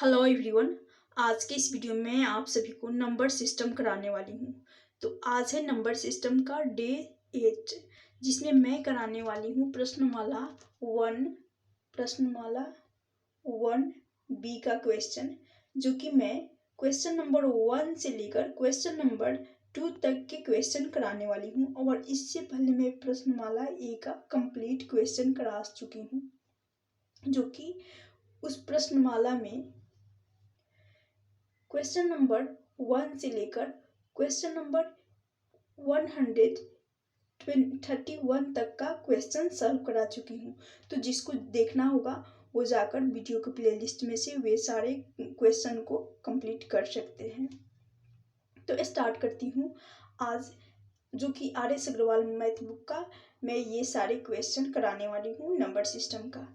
Hello everyone. आज के इस वीडियो में आप सभी को नंबर सिस्टम कराने वाली हूँ। तो आज है नंबर सिस्टम का डे 8, जिसमें मैं कराने वाली हूँ प्रश्नमाला 1 बी का क्वेश्चन, जो कि मैं क्वेश्चन नंबर 1 से लेकर क्वेश्चन नंबर 2 तक के क्वेश्चन कराने वाली हूँ। और इससे पहले मैं प्रश्नमाला ए का कंप्लीट क्वेश्चन करा चुकी हूँ, जो कि उस प्रश्नमाला में क्वेश्चन नंबर 1 से लेकर क्वेश्चन नंबर 131 तक का क्वेश्चन सॉल्व करा चुकी हूँ। तो जिसको देखना होगा वो जाकर वीडियो के प्लेलिस्ट में से वे सारे क्वेश्चन को कंप्लीट कर सकते हैं। तो स्टार्ट करती हूँ आज, जो कि RS अग्रवाल मैथ बुक का मैं ये सारे क्वेश्चन कराने वाली हूँ नंबर सिस्टम का,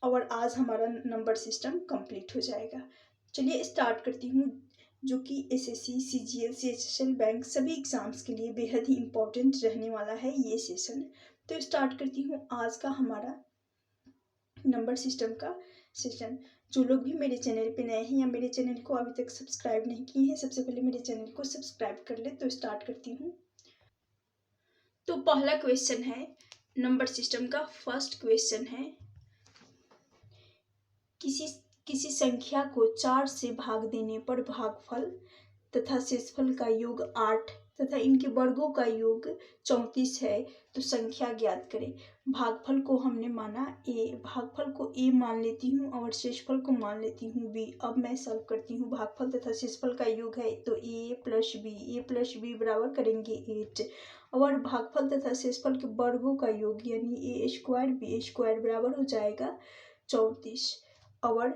और आज हमारा नंबर सिस्टम कंप्लीट हो जाएगा। चलिए स्टार्ट करती हूँ, जो कि SSC, CGL, CHSL बैंक सभी एग्जाम्स के लिए बेहद ही इम्पोर्टेंट रहने वाला है ये सेशन। तो स्टार्ट करती हूँ आज का हमारा नंबर सिस्टम का सेशन। जो लोग भी मेरे चैनल पे नए हैं या मेरे चैनल को अभी तक सब्सक्राइब नहीं किए हैं, सबसे पहले मेरे चैनल को सब्सक्राइब कर ले। तो स्टार्ट करती हूँ। तो पहला क्वेश्चन है नंबर सिस्टम का। फर्स्ट क्वेश्चन है, किसी संख्या को 4 से भाग देने पर भागफल तथा शेषफल का योग 8 तथा इनके वर्गों का योग 34 है, तो संख्या ज्ञात करें। भागफल को हमने माना भागफल को a मान लेती हूँ और शेषफल को मान लेती हूँ b। अब मैं सॉल्व करती हूँ। भागफल तथा शेषफल का योग है तो a प्लस b बराबर करेंगे 8, और भागफल तथा शेषफल के वर्गों का योग यानी a स्क्वायर b स्क्वायर बराबर हो जाएगा 34। और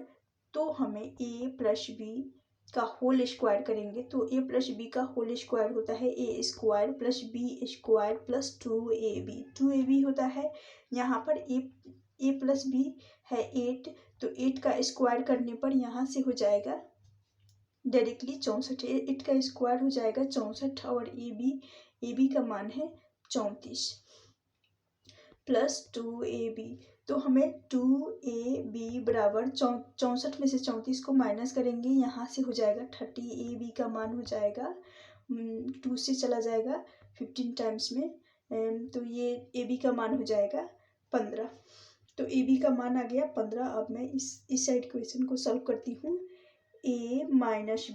तो हमें a प्लस b का होल स्क्वायर करेंगे तो a प्लस बी का होल स्क्वायर होता है a square plus B square plus 2ab होता है। यहाँ पर a प्लस बी है 8, तो 8 का स्क्वायर करने पर यहाँ से हो जाएगा डायरेक्टली 64। 8 का स्क्वायर हो जाएगा 64, और ab का मान है 34 प्लस 2ab। तो हमें 2ab बराबर 64 में से 34 को माइनस करेंगे, यहाँ से हो जाएगा 30। ab का मान हो जाएगा 2 से चला जाएगा 15 टाइम्स में, तो ये ab का मान हो जाएगा 15। तो ab का मान आ गया 15। अब मैं इस साइड क्वेश्चन को सॉल्व करती हूँ। a माइनस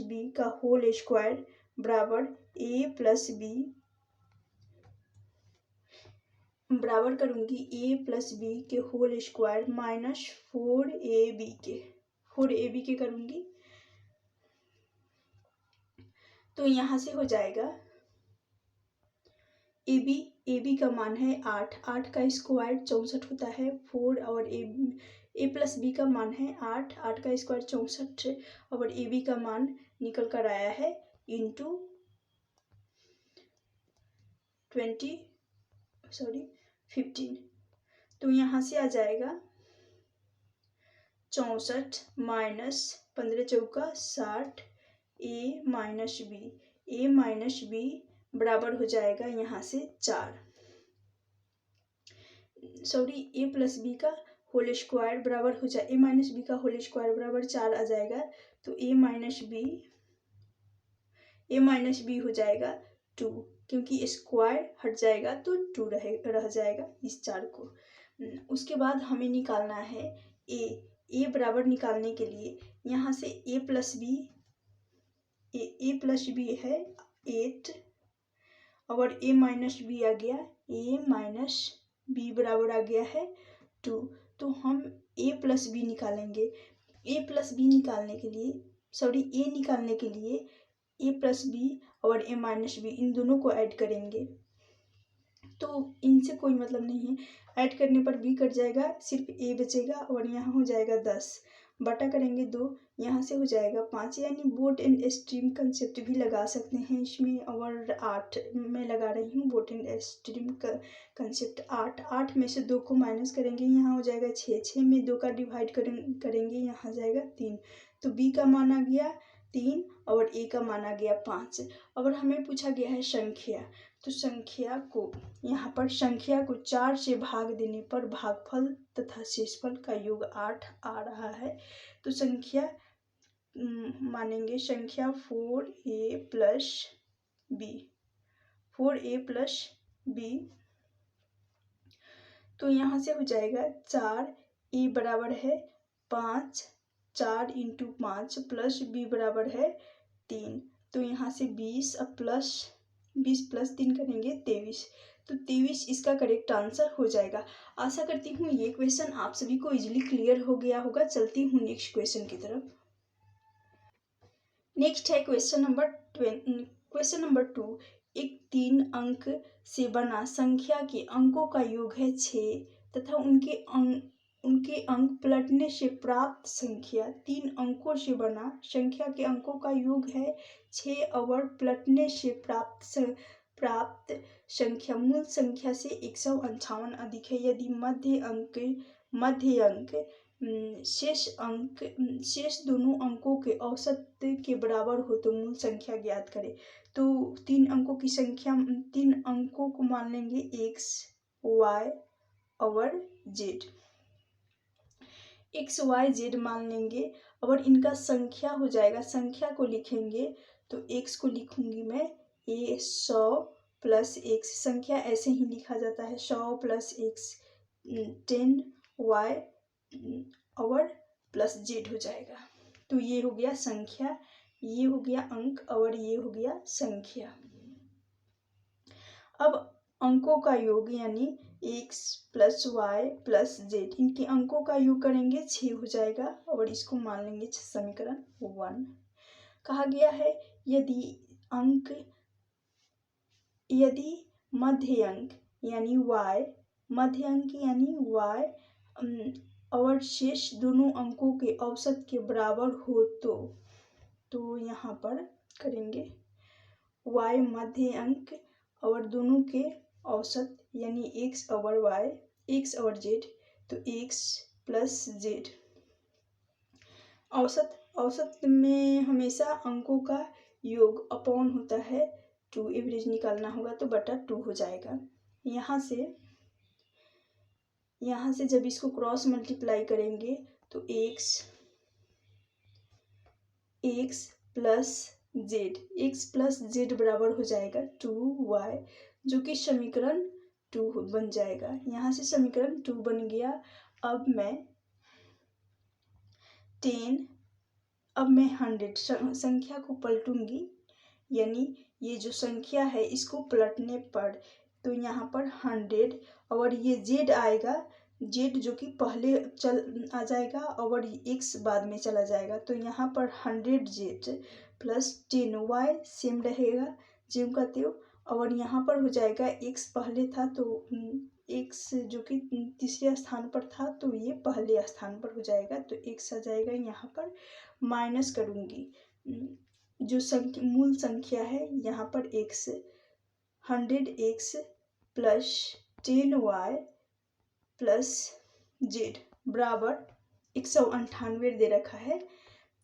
बी का होल स्क्वायर बराबर a प्लस बी बराबर करूंगी a प्लस बी के होल स्क्वायर माइनस 4ab के करूंगी। तो यहाँ से हो जाएगा ab का मान है 8 का स्क्वायर 64 होता है 4, और a प्लस बी का मान है 8 का स्क्वायर 64, और ab का मान निकल कर आया है इंटू 15। तो यहाँ से आ जाएगा 64 माइनस 15 चौका 60 a माइनस बी बराबर हो जाएगा यहाँ से 4। a प्लस बी का होल स्क्वायर बराबर हो जाए a माइनस बी का होल स्क्वायर बराबर 4 आ जाएगा। तो a माइनस बी हो जाएगा 2, क्योंकि स्क्वायर हट जाएगा तो 2 रह जाएगा इस 4 को। उसके बाद हमें निकालना है a बराबर निकालने के लिए यहाँ से a प्लस बी है 8, और a माइनस बी आ गया a माइनस बी बराबर आ गया है 2। तो हम a प्लस बी निकालेंगे। a प्लस बी निकालने के लिए a निकालने के लिए a प्लस बी और a माइनस बी इन दोनों को ऐड करेंगे, तो इनसे कोई मतलब नहीं है। ऐड करने पर b कट जाएगा, सिर्फ a बचेगा, और यहाँ हो जाएगा 10 बटा करेंगे 2, यहाँ से हो जाएगा 5। यानी बोट एंड स्ट्रीम कंसेप्ट भी लगा सकते हैं इसमें, और 8 में लगा रही हूँ बोट एंड स्ट्रीम कंसेप्ट। 8 में से 2 को माइनस करेंगे, यहाँ हो जाएगा 6 में 2 का डिवाइड करेंगे, यहाँ जाएगा 3। तो b का मान आ गया 3 और ए का माना गया 5। अगर हमें पूछा गया है संख्या, तो संख्या को यहाँ पर संख्या को 4 से भाग देने पर भागफल तथा शेषफल का योग 8 आ रहा है। तो संख्या मानेंगे संख्या 4a plus b, 4a plus b। तो यहाँ से हो जाएगा 4a बराबर है 5, 4 इंटू 5 प्लस b बराबर है 3। तो यहाँ से 20 प्लस 3 करेंगे 23। तो 23 इसका करेक्ट आंसर हो जाएगा। आशा करती हूँ ये क्वेश्चन आप सभी को इजीली क्लियर हो गया होगा। चलती हूँ नेक्स्ट क्वेश्चन की तरफ। नेक्स्ट है क्वेश्चन नंबर 2। एक 3 अंक से बना संख्या के अंकों का योग है 6 तथा उनके अंक पलटने से प्राप्त संख्या 3 अंकों से बना संख्या के अंकों का योग है 6 और पलटने से प्राप्त संख्या मूल संख्या से 158 अधिक है। यदि मध्य अंक शेष दोनों अंकों के औसत के बराबर हो तो मूल संख्या ज्ञात करें। तो 3 अंकों की संख्या, 3 अंकों को मान लेंगे x, y और z। x, y, z मान लेंगे और इनका संख्या हो जाएगा। संख्या को लिखेंगे तो x को लिखूंगी मैं a 100 प्लस x, संख्या ऐसे ही लिखा जाता है 100 प्लस x 10y और प्लस z हो जाएगा। तो ये हो गया संख्या, ये हो गया अंक और ये हो गया संख्या। अब अंकों का योग यानी x plus y plus z, इनके अंकों का योग करेंगे 6 हो जाएगा और इसको मान लेंगे समीकरण 1। कहा गया है यदि मध्य अंक यानी y और शेष दोनों अंकों के औसत के बराबर हो तो यहाँ पर करेंगे y मध्य अंक और दोनों के औसत यानी x और y, x और z, तो x प्लस z। औसत में हमेशा अंकों का योग अपॉन होता है 2, एवरेज निकालना होगा तो बटा 2 हो जाएगा। यहाँ से जब इसको क्रॉस मल्टीप्लाई करेंगे तो x प्लस z बराबर हो जाएगा 2y, जो कि समीकरण 2 बन जाएगा। यहाँ से समीकरण 2 बन गया। अब मैं 100 संख्या को पलटूंगी, यानी ये जो संख्या है इसको पलटने पर तो यहाँ पर 100 और ये z आएगा, z जो कि पहले आ जाएगा और x बाद में चला जाएगा। तो यहाँ पर 100z प्लस 10y सेम रहेगा ज्यों का त्यों, और यहाँ पर हो जाएगा x पहले था तो x जो कि तीसरे स्थान पर था तो ये पहले स्थान पर हो जाएगा। तो x आ जाएगा, यहाँ पर माइनस करूँगी जो मूल संख्या है यहाँ पर x, 100x plus 10y plus z बराबर 198 दे रखा है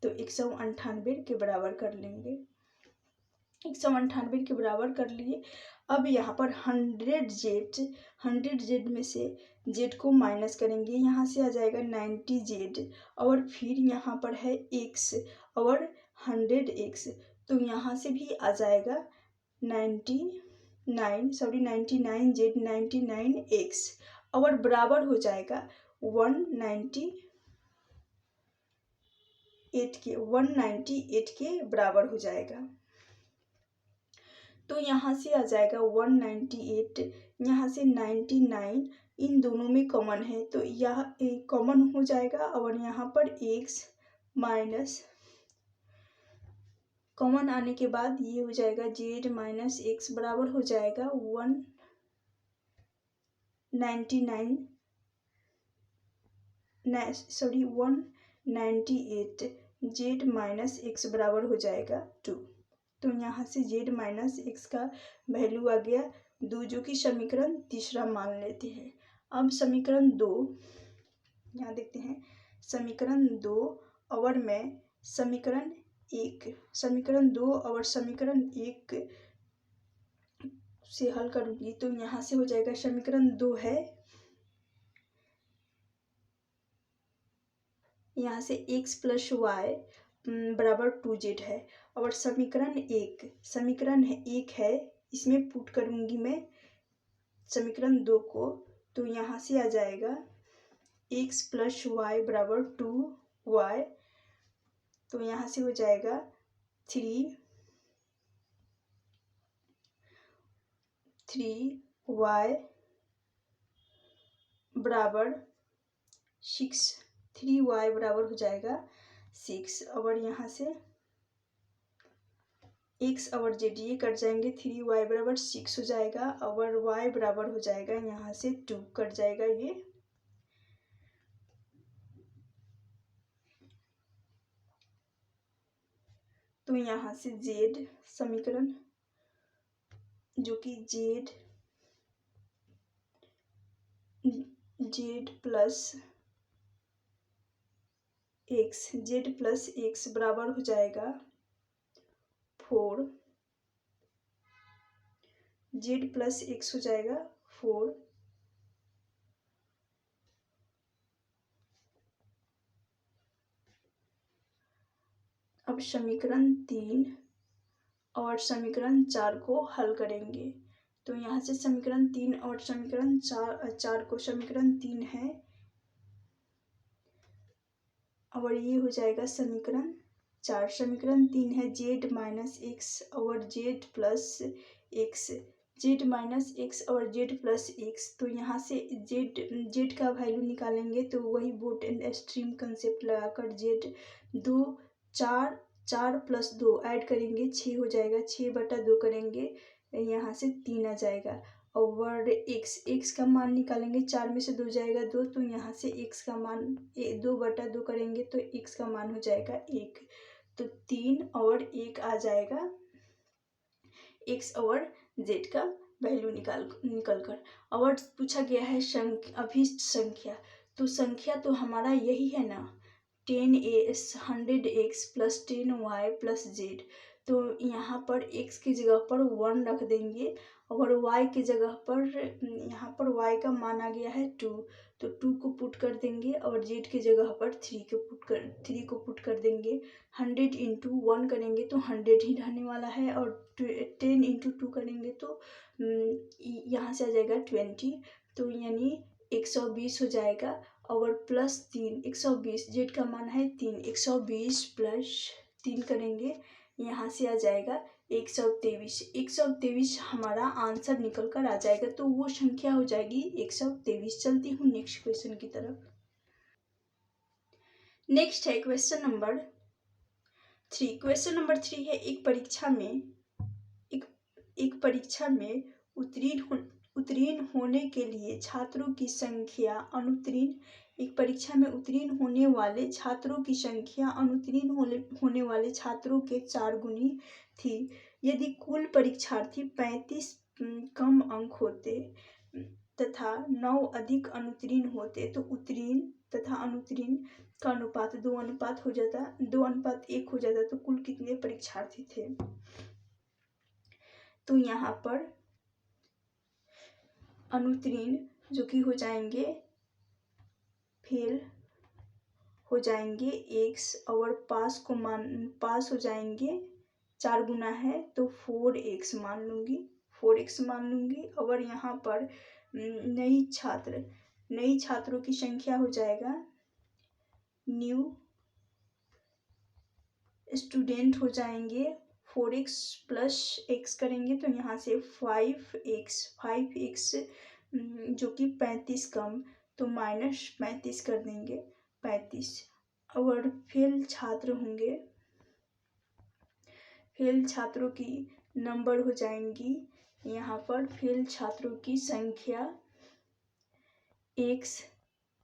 तो 198 के बराबर कर लेंगे। 198 के बराबर कर लिए। अब यहाँ पर 100z में से z को माइनस करेंगे, यहाँ से आ जाएगा 90z और फिर यहाँ पर है x और 100x, तो यहाँ से भी आ जाएगा 99z 99x और बराबर हो जाएगा 198 के बराबर हो जाएगा। तो यहाँ से आ जाएगा 198, यहाँ से 99, इन दोनों में कॉमन है तो यह कॉमन हो जाएगा और यहाँ पर x माइनस कॉमन आने के बाद ये हो जाएगा z माइनस x बराबर हो जाएगा 198 z माइनस x बराबर हो जाएगा 2। तो यहाँ से z माइनस x का वैल्यू आ गया 2, जो कि समीकरण तीसरा मान लेते हैं। अब समीकरण 2 यहाँ देखते हैं, समीकरण 2 और मैं समीकरण 1, समीकरण 2 और समीकरण 1 से हल करूंगी तो यहाँ से हो जाएगा, समीकरण 2 है, यहाँ से x प्लस वाई बराबर 2z है। और समीकरण 1 है, इसमें पुट करूंगी मैं समीकरण 2 को, तो यहाँ से आ जाएगा x प्लस वाई बराबर 2y, तो यहाँ से हो जाएगा 3y बराबर 6, 3y बराबर हो जाएगा 6। और यहाँ से x और z ये कट जाएंगे, 3y बराबर 6 हो जाएगा और y बराबर हो जाएगा यहाँ से 2 कट जाएगा ये। तो यहाँ से z समीकरण जो कि z प्लस x बराबर हो जाएगा 4, z प्लस x हो जाएगा 4। अब समीकरण 3 और समीकरण 4 को हल करेंगे, तो यहाँ से समीकरण 3 और समीकरण 4 को, समीकरण 3 है और ये हो जाएगा समीकरण 4। समीकरण 3 है z माइनस एक्स और z plus x, z minus x और z प्लस एक्स, तो यहाँ से z का वैल्यू निकालेंगे तो वही बोट एंड स्ट्रीम कंसेप्ट लगाकर z 2 4 प्लस 2 ऐड करेंगे 6 हो जाएगा, 6/2 करेंगे यहाँ से 3 आ जाएगा। और x का मान निकालेंगे, 4 में से 2 जाएगा 2, तो यहाँ से x का मान 2/2 करेंगे तो x का मान हो जाएगा 1, तो 3 और 1 आ जाएगा x और z का वैल्यू निकल कर। और पूछा गया है अभिष्ट संख्या, तो संख्या तो हमारा यही है ना, 100x plus 10y plus z, तो यहाँ पर x की जगह पर 1 रख देंगे और y की जगह पर, यहाँ पर y का मान आ गया है 2, तो 2 को पुट कर देंगे और z की जगह पर 3 को पुट कर देंगे। 100 इंटू 1 करेंगे तो 100 ही रहने वाला है और 10 इंटू 2 करेंगे तो यहाँ से आ जाएगा 20, तो यानी 120 हो जाएगा। और प्लस 3 120, z का मान है 3, 120 प्लस 3 करेंगे यहाँ से आ जाएगा 123 हमारा आंसर निकल कर आ जाएगा, तो वो संख्या हो जाएगी 123। चलती हूँ नेक्स्ट क्वेश्चन की तरफ। नेक्स्ट है क्वेश्चन नंबर 3। क्वेश्चन नंबर 3 है, एक परीक्षा में उत्तीर्ण होने के लिए छात्रों की संख्या एक परीक्षा में उत्तीर्ण होने वाले छात्रों की संख्या अनुत्तीर्ण होने वाले छात्रों के 4 गुनी थी। यदि कुल परीक्षार्थी 35 कम अंक होते तथा 9 अधिक अनुत्तीर्ण होते तो उत्तीर्ण तथा अनुत्तीर्ण का अनुपात 2:1 हो जाता, तो कुल कितने परीक्षार्थी थे। तो यहाँ पर अनुत्तीर्ण जो कि हो जाएंगे, फेल हो जाएंगे x, और पास हो जाएंगे 4 गुना है तो 4x मान लूंगी। और यहाँ पर नई छात्रों की संख्या हो जाएगा, न्यू स्टूडेंट हो जाएंगे 4x प्लस x करेंगे तो यहाँ से 5x जो कि 35 कम, तो माइनस 35 कर देंगे 35। और फेल छात्रों की नंबर हो जाएंगी, यहाँ पर फेल छात्रों की संख्या x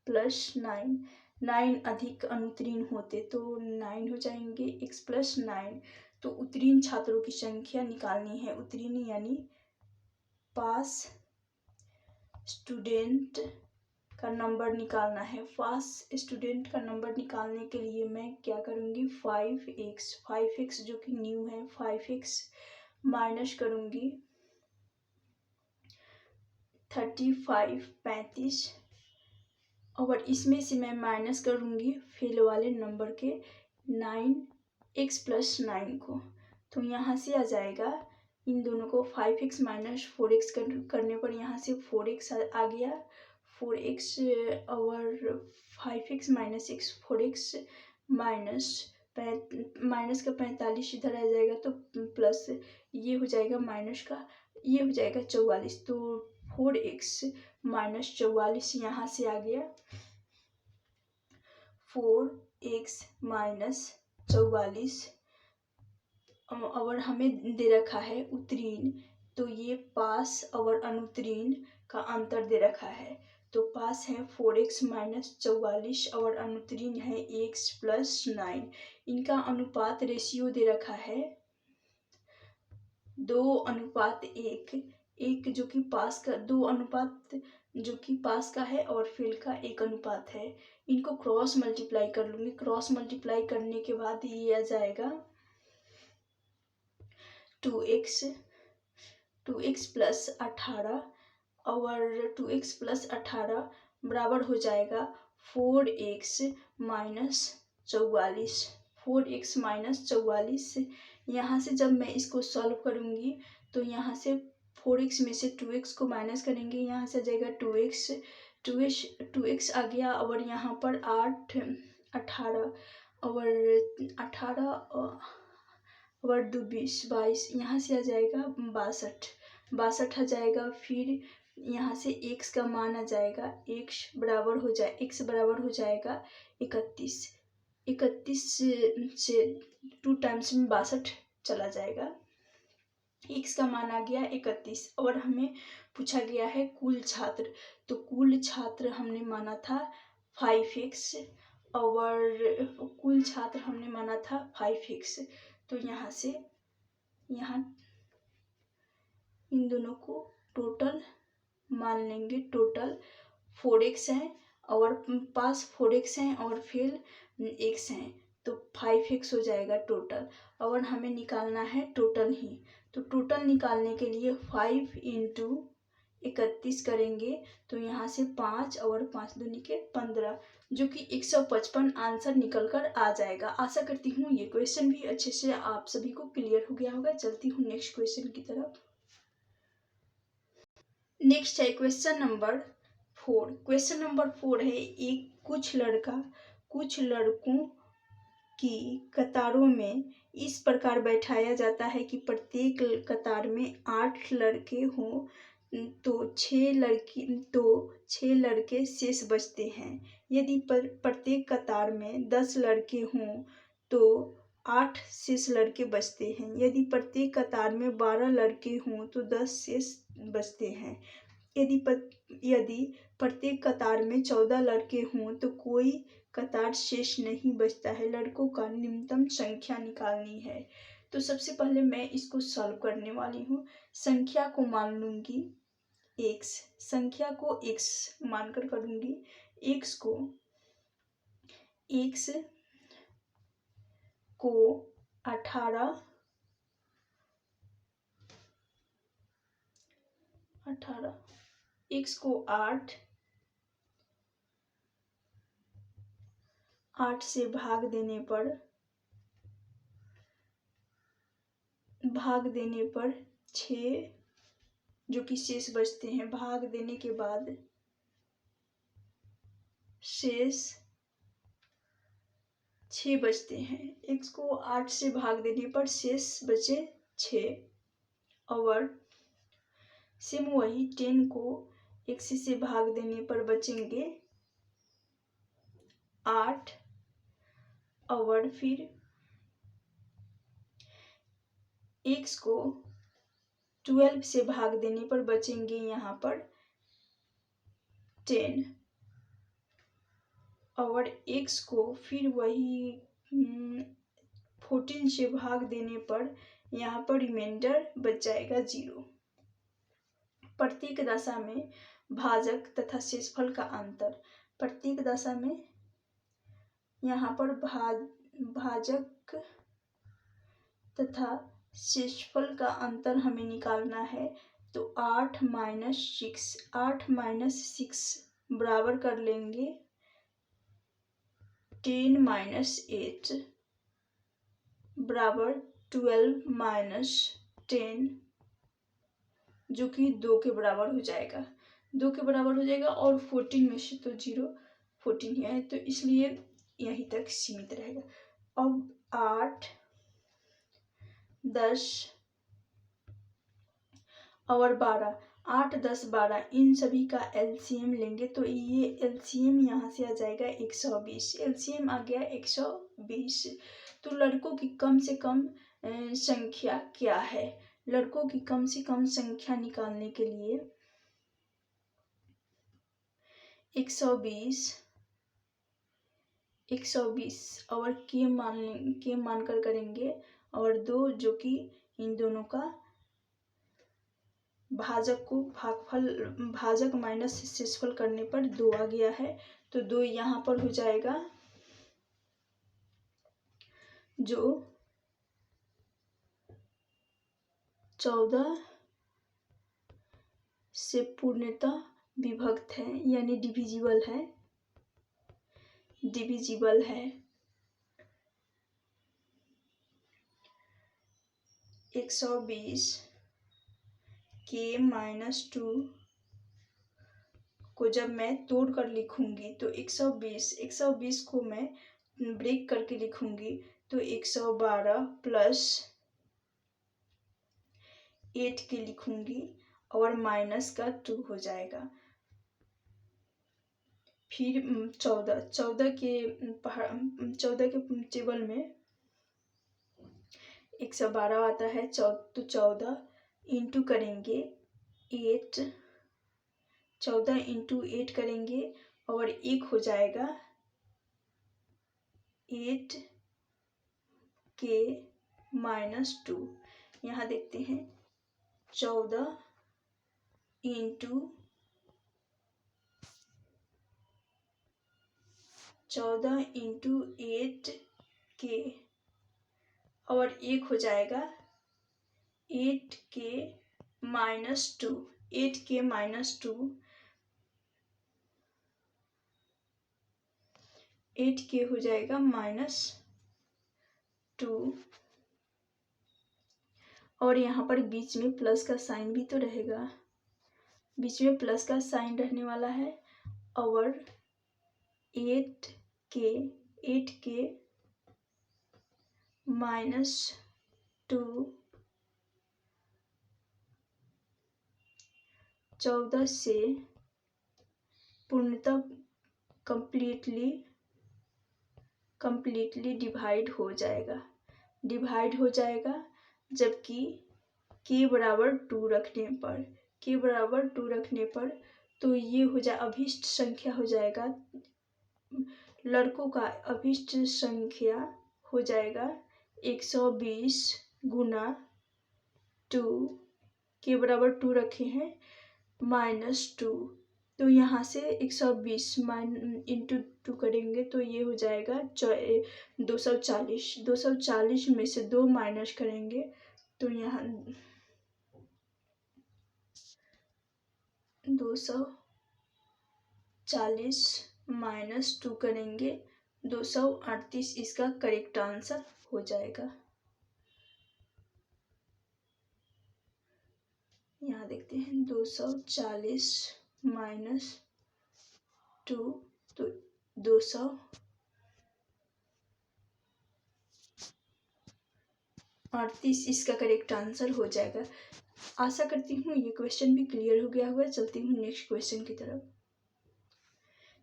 प्लस 9 अधिक अनुत्तीर्ण होते तो 9 हो जाएंगे, x प्लस 9। तो उत्तीर्ण छात्रों की संख्या निकालनी है, उत्तीर्ण यानी पास स्टूडेंट का नंबर निकालना है। फर्स्ट स्टूडेंट का नंबर निकालने के लिए मैं क्या करूँगी, 5x जो कि न्यू है, 5x माइनस करूँगी 35 और इसमें से मैं माइनस करूँगी फेल वाले नंबर के 9x + 9 को। तो यहाँ से आ जाएगा, इन दोनों को 5x माइनस 4x करने पर यहाँ से 4x आ गया, 4x और 5x minus x 4x minus का 45 इधर आ जाएगा, तो प्लस ये हो जाएगा माइनस का, ये हो जाएगा 44। तो 4x माइनस 44 यहाँ से आ गया, 4x माइनस 44 और हमें दे रखा है उत्तीर्ण, तो ये पास और अनुत्तीर्ण का अंतर दे रखा है। तो पास है 4x माइनस 44 और अनुत्तीर्ण है x + 9। इनका अनुपात रेशियो दे रखा है 2:1, एक जो कि पास का 2 अनुपात जो कि पास का है और फेल का 1 अनुपात है। इनको क्रॉस मल्टीप्लाई कर लूँगी, क्रॉस मल्टीप्लाई करने के बाद ये आ जाएगा 2x + 18 और 2x + 18 बराबर हो जाएगा 4x माइनस 44। 4x माइनस 44, यहाँ से जब मैं इसको सॉल्व करूँगी तो यहाँ से 4x में से 2x को माइनस करेंगे, यहाँ से आ जाएगा 2x आ गया और यहाँ पर 18 और 18 और 2 22, यहाँ से आ जाएगा 62 आ जाएगा। फिर यहाँ से x का मान आ जाएगा, x बराबर हो जाएगा 31 से 2 टाइम्स में 62 चला जाएगा, x का मान आ गया 31। और हमें पूछा गया है कुल छात्र, तो कुल छात्र हमने माना था 5x और कुल छात्र हमने माना था 5x। तो यहाँ से यहाँ इन दोनों को टोटल मान लेंगे, टोटल 4x है और पास 4x हैं और फेल x हैं, तो 5x हो जाएगा टोटल। और हमें निकालना है टोटल ही, तो टोटल निकालने के लिए 5 × 31 करेंगे, तो यहाँ से 5 और 5 दूनी के 15, जो कि 155 आंसर निकल कर आ जाएगा। आशा करती हूँ ये क्वेश्चन भी अच्छे से आप सभी को क्लियर हो गया होगा। चलती हूँ नेक्स्ट क्वेश्चन की तरफ। नेक्स्ट है क्वेश्चन नंबर 4। क्वेश्चन नंबर 4 है, एक कुछ लड़कों की कतारों में इस प्रकार बैठाया जाता है कि प्रत्येक कतार में 8 लड़के हों तो 6 लड़के शेष बचते हैं। यदि प्रत्येक कतार में 10 लड़के हों तो 8 शेष लड़के बचते हैं। यदि प्रत्येक कतार में 12 लड़के हों तो 10 शेष बचते हैं। यदि प्रत्येक कतार में 14 लड़के हों तो कोई कतार शेष नहीं बचता है। लड़कों का न्यूनतम संख्या निकालनी है। तो सबसे पहले मैं इसको सॉल्व करने वाली हूँ। संख्या को मान लूँगी x, संख्या को x मानकर करूँगी। x को 18 x को 8 से भाग देने पर 6 जो कि शेष बचते हैं। भाग देने के बाद शेष 6 बचते हैं। x को 8 से भाग देने पर शेष बचे 6 और सेम वही 10 को x से भाग देने पर बचेंगे 8 और फिर x को 12 से भाग देने पर बचेंगे यहाँ पर 10 और x को फिर वही 14 से भाग देने पर यहाँ पर रिमाइंडर बच जाएगा 0। प्रत्येक दशा में भाजक तथा शेषफल का अंतर। प्रत्येक दशा में यहाँ पर भाजक तथा शेषफल का अंतर हमें निकालना है। तो 8 - 6 बराबर कर लेंगे 10 - 8 बराबर 12 - 10, जो कि 2 के बराबर हो जाएगा। 2 के बराबर हो जाएगा और 14 में से तो 0 14 ही है, तो इसलिए यहीं तक सीमित रहेगा। अब 8, 10 और 12, 8, 10, 12 इन सभी का एलसीएम लेंगे तो ये एलसीएम यहाँ से आ जाएगा 120। एलसीएम आ गया 120। तो लड़कों की कम से कम संख्या क्या है? लड़कों की कम से कम संख्या निकालने के लिए 120 और के मानकर करेंगे और 2, जो कि इन दोनों का भाजक माइनस शेषफल करने पर 2 आ गया है। तो 2 यहाँ पर हो जाएगा, जो 14 से पूर्णतः विभक्त है, यानी डिविजिबल है। 120 के -2 को जब मैं तोड़ कर लिखूंगी तो 120 को मैं ब्रेक करके लिखूंगी तो 112 प्लस 8 के लिखूंगी और माइनस का 2 हो जाएगा। फिर 14 के टेबल में 112 आता है, तो 14 इंटू करेंगे 8, 14 इंटू 8 करेंगे और 1 हो जाएगा 8 के -2। यहाँ देखते हैं 14 इंटू 8 के और 1 हो जाएगा 8 के -2। 8 के -2, 8 के हो जाएगा -2 और यहाँ पर बीच में प्लस का साइन भी तो रहेगा, बीच में प्लस का साइन रहने वाला है और 8 के -2 14 से पूर्णतः कंप्लीटली डिवाइड हो जाएगा, जबकि k बराबर 2 रखने पर तो ये हो जाए अभिष्ट संख्या हो जाएगा, लड़कों का अभिष्ट संख्या हो जाएगा 120 गुना 2, के बराबर 2 रखे हैं -2, तो यहाँ से 120 इंटू 2 करेंगे तो ये हो जाएगा 240। 240 में से 2 माइनस करेंगे तो यहाँ 240 -2 करेंगे 238 इसका करेक्ट आंसर हो जाएगा। यहाँ देखते हैं 240 -2 तो 238 इसका करेक्ट आंसर हो जाएगा। आशा करती हूँ ये क्वेश्चन भी क्लियर हो गया होगा। चलती हूँ नेक्स्ट क्वेश्चन की तरफ।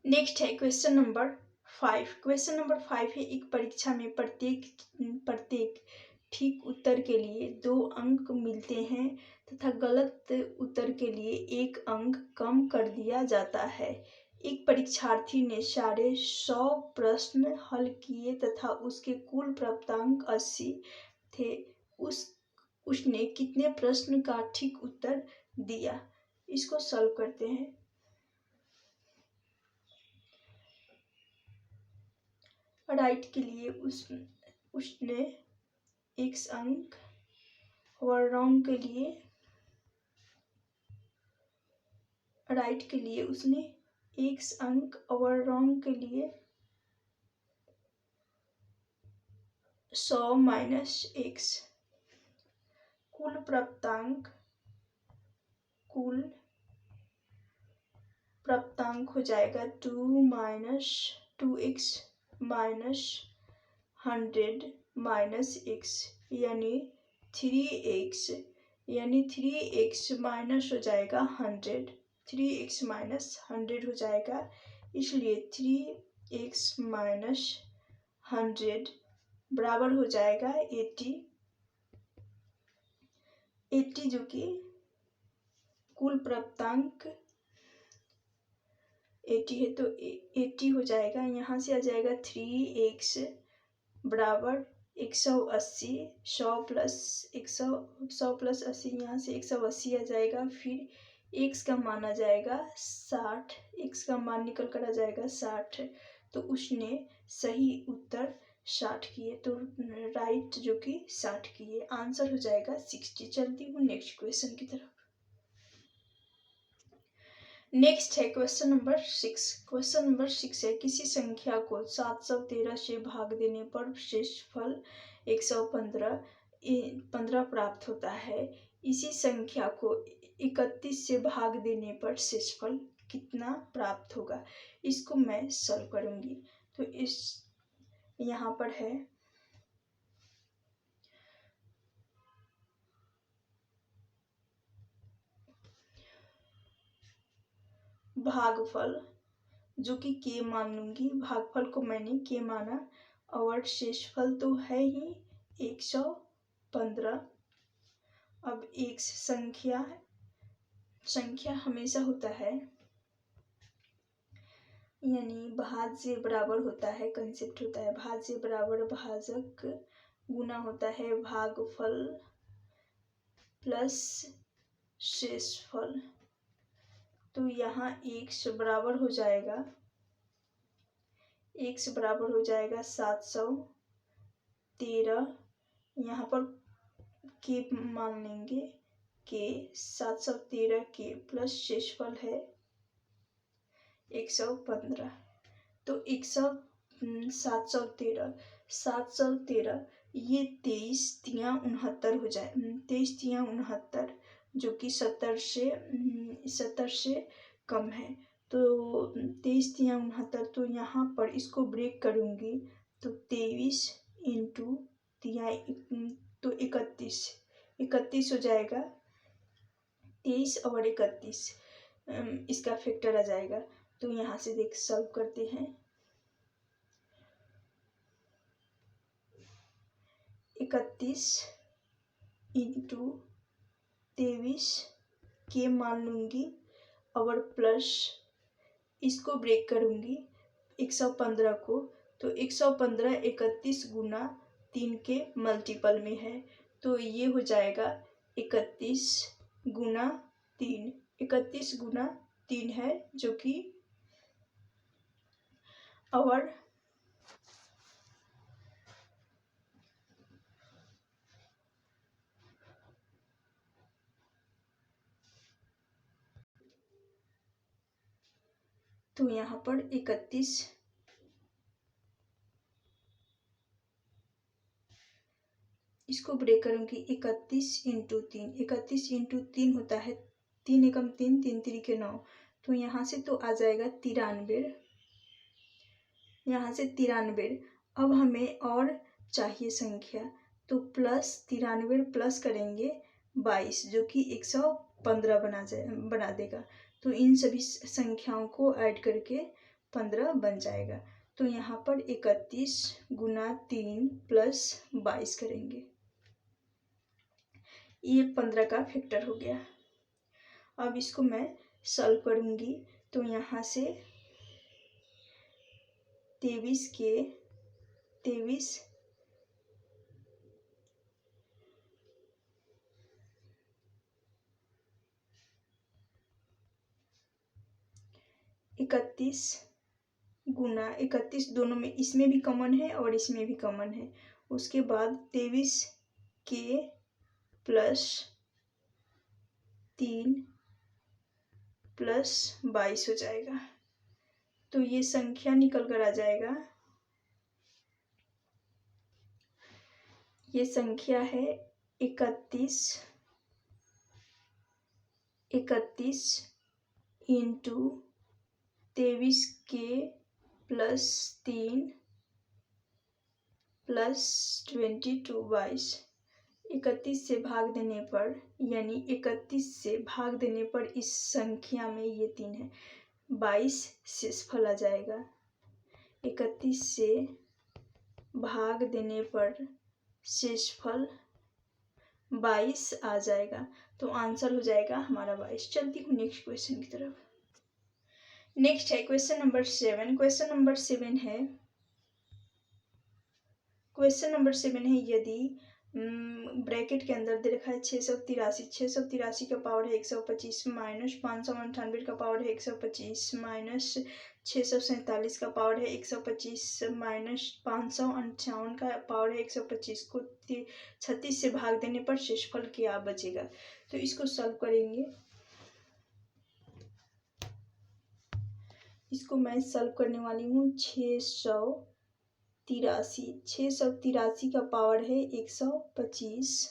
नेक्स्ट है क्वेश्चन नंबर 5। क्वेश्चन नंबर 5 है, एक परीक्षा में प्रत्येक ठीक उत्तर के लिए 2 अंक मिलते हैं तथा गलत उत्तर के लिए 1 अंक कम कर दिया जाता है। एक परीक्षार्थी ने 150 प्रश्न हल किए तथा उसके कुल प्राप्तांक 80 थे। उसने कितने प्रश्न का ठीक उत्तर दिया? इसको सॉल्व करते हैं। राइट के लिए उसने x अंक और रॉन्ग के लिए राइट के लिए उसने x अंक और रॉन्ग के लिए 100 माइनस x। कुल प्राप्तांक हो जाएगा 2x माइनस 100 माइनस x, यानी 3x माइनस हो जाएगा 100, 3x माइनस 100 हो जाएगा, इसलिए 3x माइनस 100 बराबर हो जाएगा 80, जो कि कुल प्राप्तांक 80 है, तो 80 हो जाएगा। यहाँ से आ जाएगा 3x बराबर 180, 100 प्लस 80, यहाँ से 180 आ जाएगा। फिर x का मान आ जाएगा 60, x का मान निकल कर आ जाएगा 60, तो उसने सही उत्तर 60 किए, तो राइट जो कि 60 किए, आंसर हो जाएगा 60। चलती हूँ नेक्स्ट क्वेश्चन की तरफ। नेक्स्ट है क्वेश्चन नंबर 6। क्वेश्चन नंबर 6 है, किसी संख्या को 713 से भाग देने पर शेषफल 115 प्राप्त होता है। इसी संख्या को 31 से भाग देने पर शेषफल कितना प्राप्त होगा? इसको मैं सॉल्व करूंगी। तो इस यहाँ पर है भागफल, जो कि k मान लूंगी। भागफल को मैंने k माना और शेषफल तो है ही 115। अब एक संख्या हमेशा होता है, यानी भाज्य बराबर होता है, कंसेप्ट होता है भाज्य बराबर भाजक गुना होता है भागफल प्लस शेषफल। तो यहाँ x बराबर हो जाएगा 713, यहाँ पर k मान लेंगे, k 713 k प्लस शेषफल है 115। तो 713 ये 23 तिया 69 हो जाए, 23 तिया 69, जो कि 70 से कम है। तो 23 तिया 69, तो यहाँ पर इसको ब्रेक करूंगी, तो 23 इंटू तिया तो 31 हो जाएगा। 23 और 31 इसका फैक्टर आ जाएगा। तो यहाँ से देख सॉल्व करते हैं। 31 इंटू 23 के मान लूंगी और प्लस इसको ब्रेक करूंगी 115 को, तो 115 31 गुना 3 के मल्टीपल में है, तो ये हो जाएगा 31 गुना 3, 31 गुना 3 है, जो कि और तो यहाँ पर 31 इसको ब्रेक करूंगी, 31 इंटू 3, 31 इंटू 3 होता है 3 एकम 3, 3 3 9, तो यहाँ से तो आ जाएगा 93, यहाँ से 93। अब हमें और चाहिए संख्या, तो प्लस 93 प्लस करेंगे 22, जो कि 115 बना देगा। तो इन सभी संख्याओं को ऐड करके 15 बन जाएगा। तो यहाँ पर 31 गुना 3 प्लस 22 करेंगे, ये 15 का फैक्टर हो गया। अब इसको मैं सॉल्व करूंगी, तो यहाँ से 23 के 23 31 गुना 31, दोनों में इसमें भी कॉमन है और इसमें भी कॉमन है। उसके बाद 23k प्लस 3 प्लस 22 हो जाएगा। तो ये संख्या निकल कर आ जाएगा, ये संख्या है 31 इंटू 23k प्लस 3 प्लस 22 22। 31 से भाग देने पर, यानी 31 से भाग देने पर इस संख्या में ये 3 है, 22 शेषफल आ जाएगा। 31 से भाग देने पर शेषफल 22 आ जाएगा। तो आंसर हो जाएगा हमारा 22। चलती हूँ नेक्स्ट क्वेश्चन की तरफ। नेक्स्ट है क्वेश्चन नंबर 7। क्वेश्चन नंबर 7 है यदि ब्रैकेट के अंदर दे रखा है 683 का पावर है 125 माइनस 598 का पावर है 125 माइनस 647 का पावर है 125 माइनस 558 का पावर है 125 को 36 से भाग देने पर शेषफल क्या बचेगा। तो इसको सॉल्व करेंगे। इसको मैं सॉल्व करने वाली हूँ। 683 का पावर है 125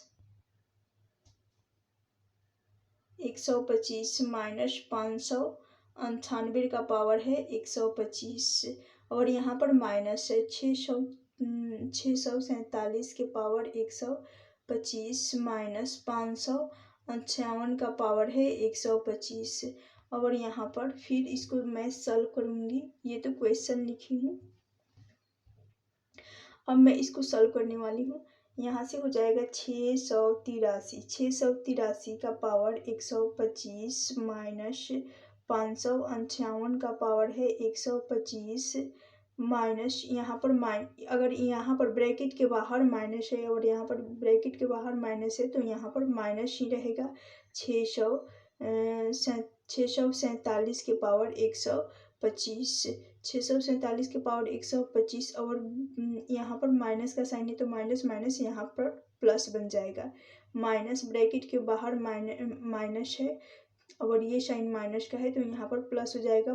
माइनस 598 का पावर है 125 और यहाँ पर माइनस है 647 के पावर 125 माइनस 558 का पावर है 125 और यहाँ पर फिर इसको मैं सॉल्व करूँगी। ये तो क्वेश्चन लिखी हूँ, अब मैं इसको सॉल्व करने वाली हूँ। यहाँ से हो जाएगा 683 का पावर 125 माइनस 558 का पावर है 125 माइनस यहाँ पर अगर यहाँ पर ब्रैकेट के बाहर माइनस है और यहाँ पर ब्रैकेट के बाहर माइनस है तो यहाँ पर माइनस ही रहेगा। 647 के पावर 125 647 के पावर 125 और यहाँ पर माइनस का साइन है तो माइनस माइनस यहाँ पर प्लस बन जाएगा। माइनस ब्रैकेट के बाहर माइनस है और ये साइन माइनस का है तो यहाँ पर प्लस हो जाएगा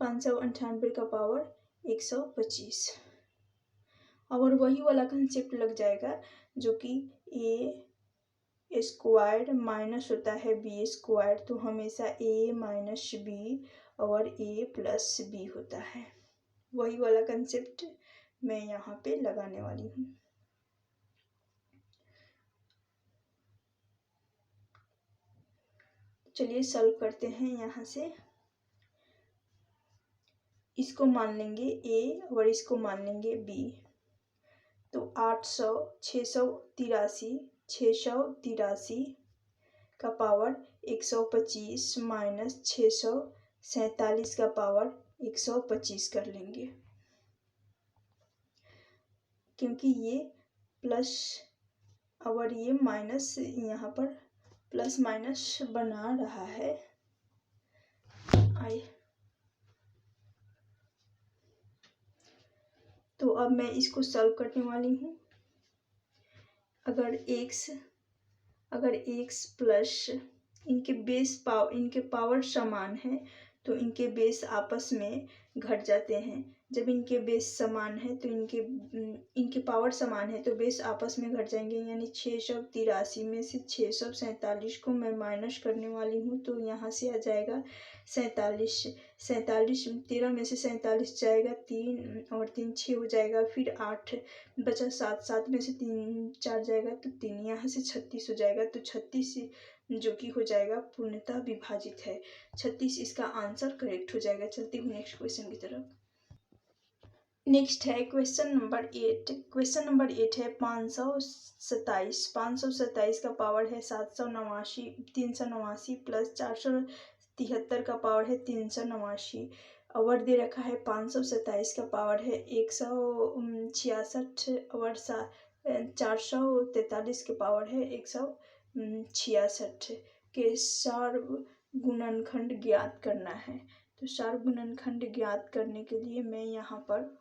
598 का पावर 125 और वही वाला कंसेप्ट लग जाएगा जो कि ए स्क्वायर माइनस होता है बी स्क्वायर, तो हमेशा ए माइनस बी और ए प्लस बी होता है। वही वाला कंसेप्ट मैं यहाँ पे लगाने वाली हूँ। चलिए सॉल्व करते हैं। यहाँ से इसको मान लेंगे ए और इसको मान लेंगे बी, तो 683 का पावर 125 माइनस 647 का पावर 125 कर लेंगे, क्योंकि ये प्लस और ये माइनस यहाँ पर प्लस माइनस बना रहा है। तो अब मैं इसको सॉल्व करने वाली हूँ। अगर x प्लस इनके पावर समान है तो इनके बेस आपस में घट जाते हैं। जब इनके बेस समान है तो इनके पावर समान है तो बेस आपस में घट जाएंगे, यानी 683 में से 647 को मैं माइनस करने वाली हूँ तो यहाँ से आ जाएगा 47। 13 में से 47 जाएगा 3 और 3 6 हो जाएगा, फिर 8 बचा 7 में से 3 4 जाएगा तो 3, यहाँ से 36 हो जाएगा। तो 36 जो कि हो जाएगा पूर्णतः विभाजित है। 36 इसका आंसर करेक्ट हो जाएगा। चलती हूँ नेक्स्ट क्वेश्चन की तरफ। नेक्स्ट है क्वेश्चन नंबर 8। क्वेश्चन नंबर 8 है 527 का पावर है 389 प्लस 473 का पावर है 389 और दे रखा है 527 का पावर है 166 और 443 के पावर है 166 के गुणनखंड ज्ञात करना है। तो शार्प गुणनखंड ज्ञात करने के लिए मैं यहाँ पर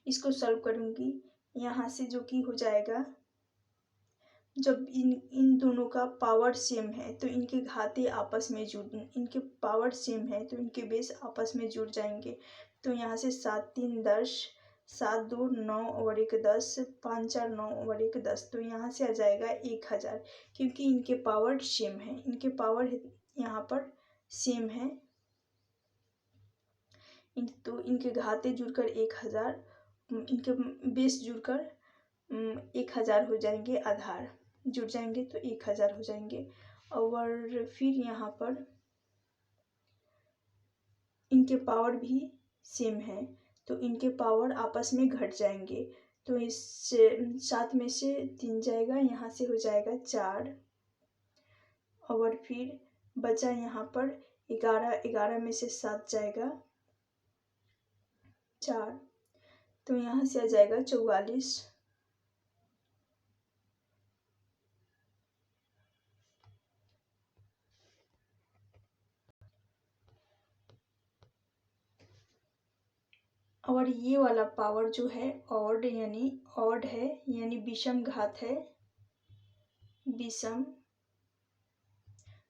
इसको सॉल्व करूँगी। यहाँ से जो कि हो जाएगा, जब इन दोनों का पावर सेम है तो इनके घाते आपस में इनके पावर सेम है तो इनके बेस आपस में जुड़ जाएंगे। तो यहाँ से 7 3 10, 7 2 9 और 1 10, 5 4 9 और 1 10। तो यहाँ से आ जाएगा 1000, क्योंकि इनके पावर सेम है। इनके पावर यहाँ पर सेम है। तो इनके घाते जुड़कर 1000, इनके बेस जुड़कर 1000 हो जाएंगे, आधार जुड़ जाएंगे तो 1000 हो जाएंगे। और फिर यहाँ पर इनके पावर भी सेम है तो इनके पावर आपस में घट जाएंगे। तो इससे 7 में से 3 जाएगा, यहाँ से हो जाएगा 4। और फिर बचा यहाँ पर 11, 11 में से 7 जाएगा 4, तो यहाँ से आ जाएगा 44। और ये वाला पावर जो है ऑड है, यानी विषम घात है, विषम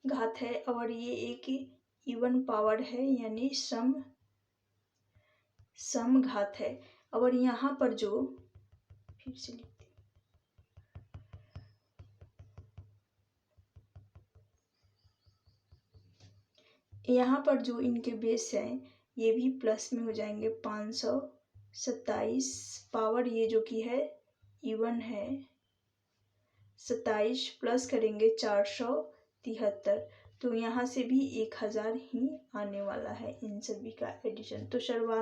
घात है। और ये एक इवन पावर है, यानी सम घात है। और यहाँ पर जो फिर से लिखते हैं, यहाँ पर जो इनके बेस हैं ये भी प्लस में हो जाएंगे। 527 पावर ये जो कि है इवन है, 27 प्लस करेंगे 473, तो यहाँ से भी 1000 ही आने वाला है इन सभी का एडिशन। तो सर्व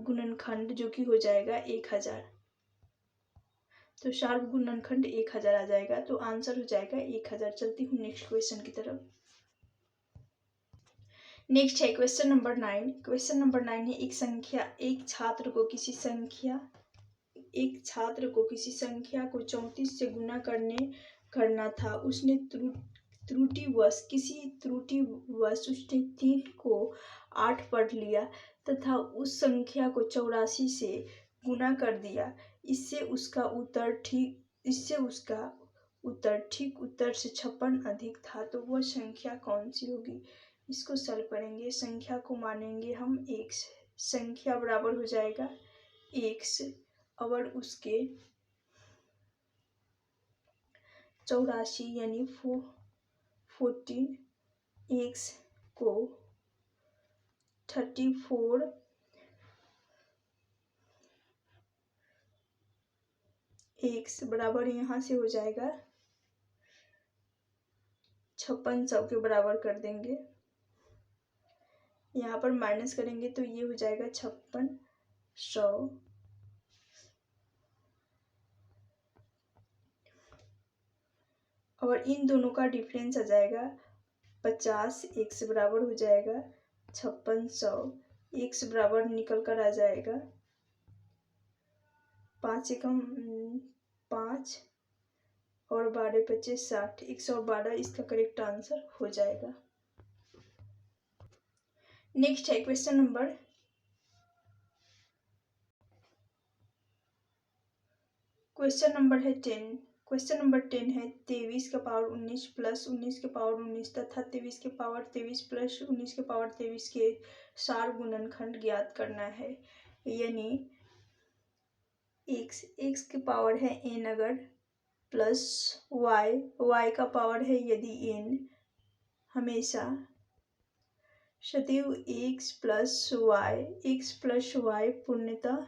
गुणनखंड जो कि हो जाएगा 1000। तो शार्प गुणनखंड 1000 आ जाएगा। तो आंसर हो जाएगा 1000। चलती हूँ नेक्स्ट क्वेश्चन की तरफ। नेक्स्ट है क्वेश्चन नंबर 9। क्वेश्चन नंबर 9 है, एक छात्र को किसी संख्या को 34 से गुना करना था। उसने त्रुटिवश उसने 3 को 8 पढ़ लिया तथा उस संख्या को 84 से गुना कर दिया। इससे उसका उत्तर ठीक उत्तर से 56 अधिक था। तो वह संख्या कौन सी होगी? इसको सॉल्व करेंगे। संख्या को मानेंगे हम x। संख्या बराबर हो जाएगा x और उसके 84 यानी 14, x को 34 x बराबर यहाँ से हो जाएगा 5600 के बराबर कर देंगे। यहाँ पर माइनस करेंगे तो ये हो जाएगा 5600। और इन दोनों का डिफरेंस आ जाएगा 50। x बराबर हो जाएगा 5600। x बराबर निकल कर आ जाएगा 5 एकम 5 और 12 पच्चे 60, 112 इसका करेक्ट आंसर हो जाएगा। नेक्स्ट है क्वेश्चन नंबर 10। क्वेश्चन नंबर 10 है, 23 का पावर 19 प्लस 19 के पावर 19 तथा 23 के पावर 23 प्लस 19 के पावर 23 के सार गुणनखंड ज्ञात करना है। यानी x के पावर है n अगर प्लस y का पावर है यदि n, हमेशा सदैव x प्लस y पूर्णतः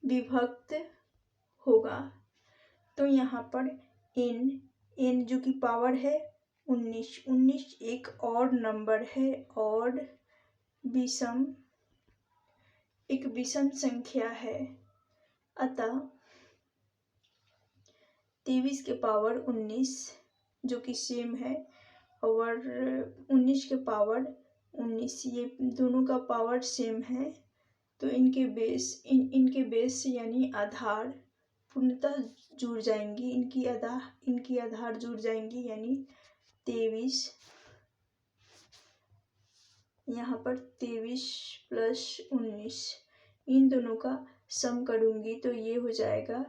विभक्त होगा। तो यहाँ पर n जो कि पावर है 19 एक और नंबर है, और एक विषम संख्या है। अतः 23 के पावर 19 जो कि सेम है और 19 के पावर 19, ये दोनों का पावर सेम है। तो इनके बेस यानी आधार पूर्णतः जुड़ जाएंगी, इनकी आधार जुड़ जाएंगी, यानी 23। यहाँ पर 23 प्लस 19, इन दोनों का सम करूंगी तो ये हो जाएगा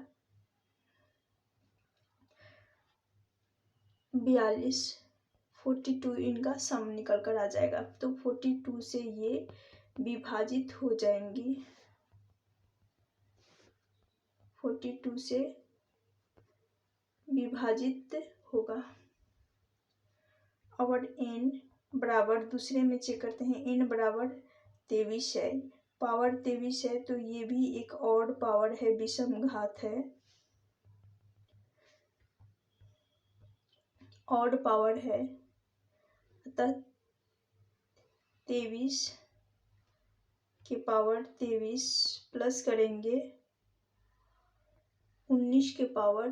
42। 42 इनका सम निकल कर आ जाएगा। तो 42 से ये विभाजित हो जाएंगी, 42 से विभाजित होगा। और n बराबर, दूसरे में चेक करते हैं, n बराबर 23 है, पावर 23 है, तो ये भी एक और पावर है, विषम घात है, ऑड पावर है। अतः 23 के पावर 23 प्लस करेंगे 19 के पावर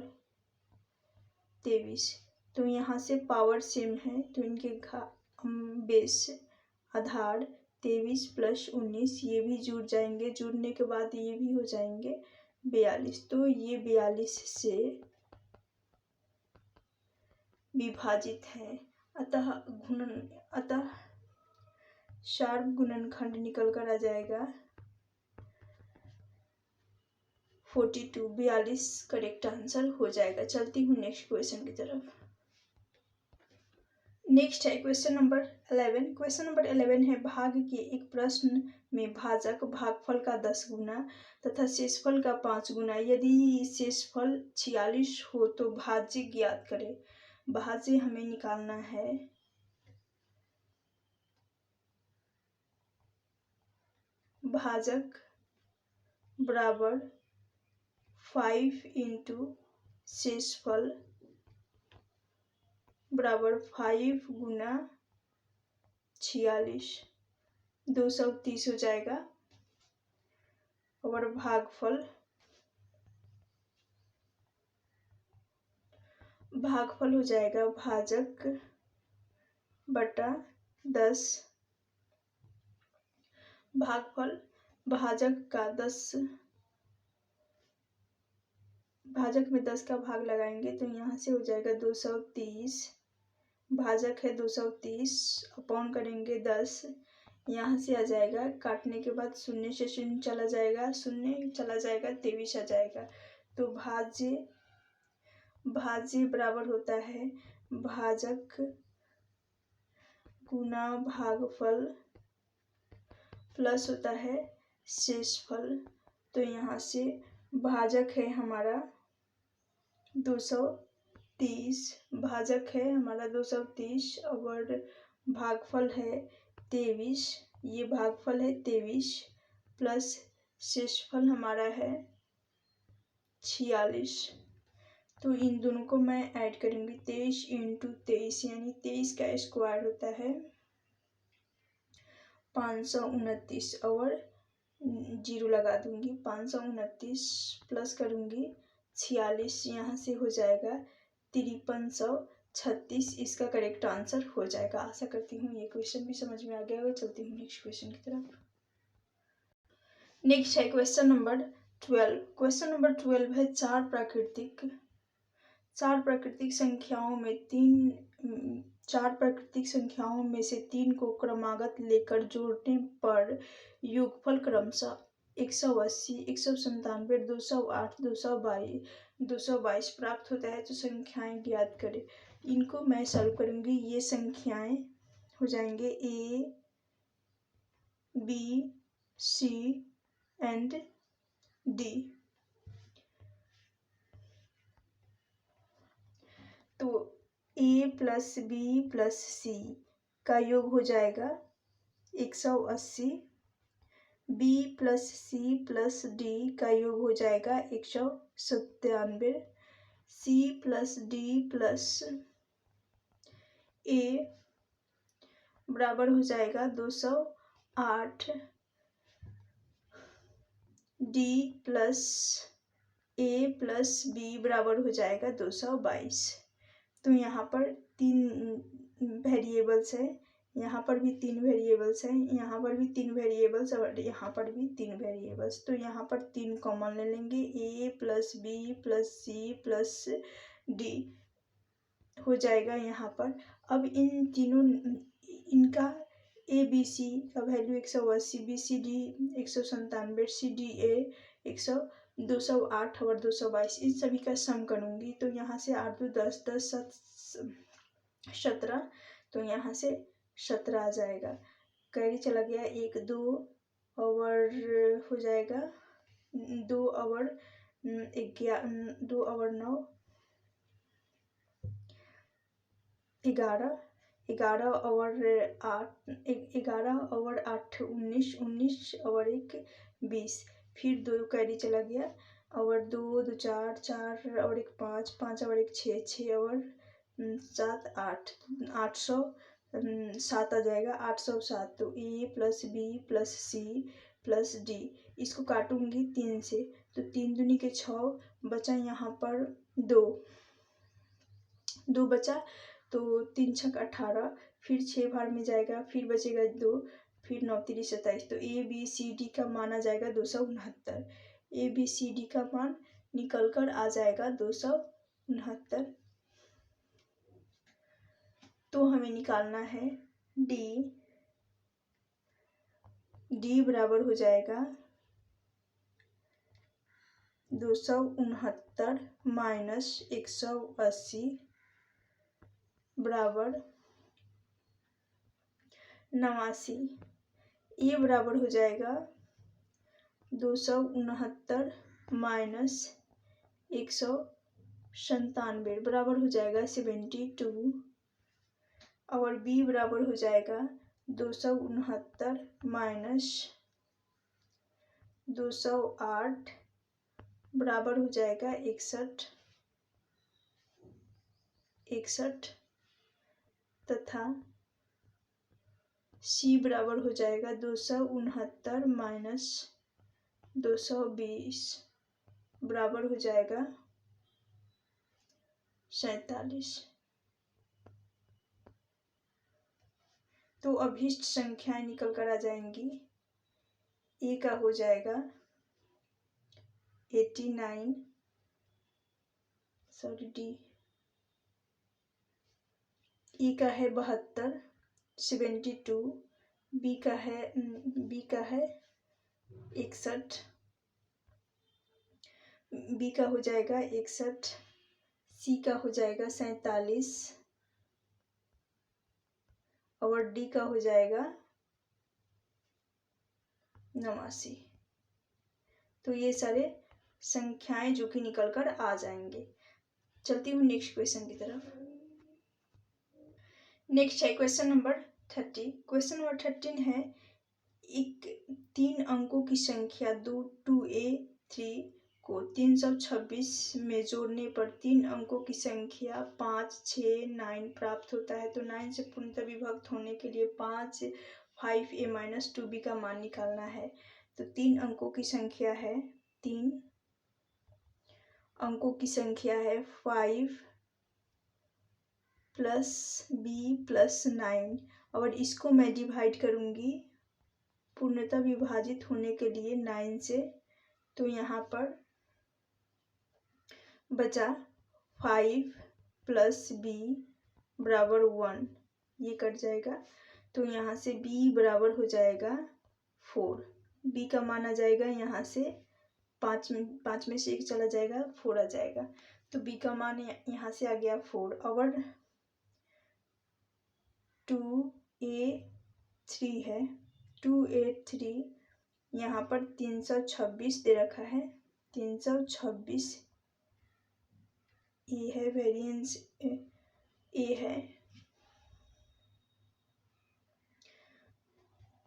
23, तो यहाँ से पावर सेम है, तो इनके बेस आधार 23 प्लस 19 ये भी जुड़ जाएंगे, जुड़ने के बाद ये भी हो जाएंगे 42। तो ये 42 से विभाजित है। अतः शार्प गुणनखंड निकल कर आ जाएगा 42, 42 करेक्ट आंसर हो जाएगा। चलती हूँ नेक्स्ट क्वेश्चन की तरफ। नेक्स्ट है क्वेश्चन नंबर 11। क्वेश्चन नंबर 11 है, भाग के एक प्रश्न में भाजक भागफल का 10 गुना तथा शेषफल का 5 गुना, यदि शेषफल 46 हो तो भाज्य ज्ञात करें। भाज्य हमें निकालना है, भाजक बराबर 5 इंटू शेषफल बराबर 5 गुना 46, 230 हो जाएगा। और भागफल हो जाएगा भाजक बटा 10। भागफल भाजक का 10, भाजक में 10 का भाग लगाएंगे तो यहाँ से हो जाएगा 230। भाजक है 230, अपॉन करेंगे 10, यहाँ से आ जाएगा, काटने के बाद शून्य से शून्य चला जाएगा, शून्य चला जाएगा, 23 आ जाएगा। तो भाज्य बराबर होता है भाजक गुना भागफल प्लस होता है शेषफल। तो यहाँ से भाजक है हमारा 230, भाजक है हमारा 230 और भागफल है 23, ये भागफल है 23 प्लस शेषफल हमारा है 46। तो इन दोनों को मैं ऐड करूंगी, 23 इंटू 23 यानी 23 का स्क्वायर होता है 529 और 0 लगा दूंगी, 529 प्लस करूंगी 46, यहाँ से हो जाएगा 5336, इसका करेक्ट आंसर हो जाएगा। आशा करती हूँ ये क्वेश्चन भी समझ में आ गया होगा। चलती हूँ नेक्स्ट क्वेश्चन की तरफ। नेक्स्ट है क्वेश्चन नंबर 12। क्वेश्चन नंबर 12 है, चार प्राकृतिक संख्याओं में से 3 को क्रमागत लेकर जोड़ने पर योगफल क्रमशः 180, 197, 208, 222 प्राप्त होता है। तो संख्याएं ज्ञात करें। इनको मैं सॉल्व करूंगी। ये संख्याएं हो जाएंगे A, B, C and D। तो A plus B plus C का योग हो जाएगा 180, B plus C plus D का योग हो जाएगा 197, C plus D plus A बराबर हो जाएगा 208, D plus A plus B बराबर हो जाएगा 222। तो यहाँ पर 3 वेरिएबल्स है, यहाँ पर भी 3 वेरिएबल्स हैं, यहाँ पर भी 3 वेरिएबल्स और यहाँ पर भी 3 वेरिएबल्स। तो यहाँ पर 3 कॉमन ले लेंगे, a plus B plus C plus d हो जाएगा यहाँ पर। अब इन तीनों इनका ए बी सी का value 180, B C D 197, C D A 208 और 222, इन सभी का सम करूँगी। तो यहाँ से 8 2 10 10 7 17, तो यहाँ से 17 आ जाएगा। कैरी चला गया 1 2 और हो जाएगा 2 और 2 और 9 11, 11 और 8 11 और 8 19, 19 और 1 20, फिर 2 कैरी चला गया और 2 2 4 4 और 1 5 5 और 1 6 6 और 7 8 807 आ जाएगा, 807। तो A plus B plus C plus D, इसको काटूंगी 3 से, तो 3 दूनी के 6, बचा यहाँ पर 2 बचा, तो 3 छक 18, फिर 6 भार में जाएगा, फिर बचेगा 2, फिर 9 3 27। तो ए बी सी डी का मान आ जाएगा 269। ए बी सी डी का मान निकल कर आ जाएगा 269। तो हमें निकालना है डी बराबर हो जाएगा 269 माइनस 180 बराबर 89। ए बराबर हो जाएगा 269 माइनस 197 बराबर हो जाएगा 72, और बी बराबर हो जाएगा 269 माइनस 208 बराबर हो जाएगा 61 तथा सी बराबर हो जाएगा 269 माइनस 220 बराबर हो जाएगा 47। तो अभीष्ट संख्याएं निकल कर आ जाएंगी। ए का हो जाएगा 89, सॉरी डी, ई का है 72 72, बी का है 61, बी का हो जाएगा 61, सी का हो जाएगा 47 और डी का हो जाएगा 89। तो ये सारे संख्याएं जो कि निकल कर आ जाएंगे। चलती हूँ नेक्स्ट क्वेश्चन की तरफ। नेक्स्ट है क्वेश्चन नंबर 30। क्वेश्चन नंबर 13 है, एक 3 अंकों की संख्या 2a3 को 326 में जोड़ने पर 3 अंकों की संख्या 5 6 9 प्राप्त होता है। तो 9 से पूर्णतः विभक्त होने के लिए 5 5a माइनस 2b का मान निकालना है। तो 3 अंकों की संख्या है, 3 अंकों की संख्या है 5 प्लस बी प्लस 9, और इसको मैं डिवाइड करूंगी पूर्णतः विभाजित होने के लिए 9 से। तो यहाँ पर बचा 5 प्लस बी बराबर 1, ये कट जाएगा। तो यहाँ से b बराबर हो जाएगा 4, b का मान आ जाएगा यहाँ से 5 में से 1 चला जाएगा, 4 आ जाएगा। तो b का मान यहाँ से आ गया 4, और 2a3 है, 2a3 यहाँ पर 326 दे रखा है, 326 ए है, वेरिएंस ए है,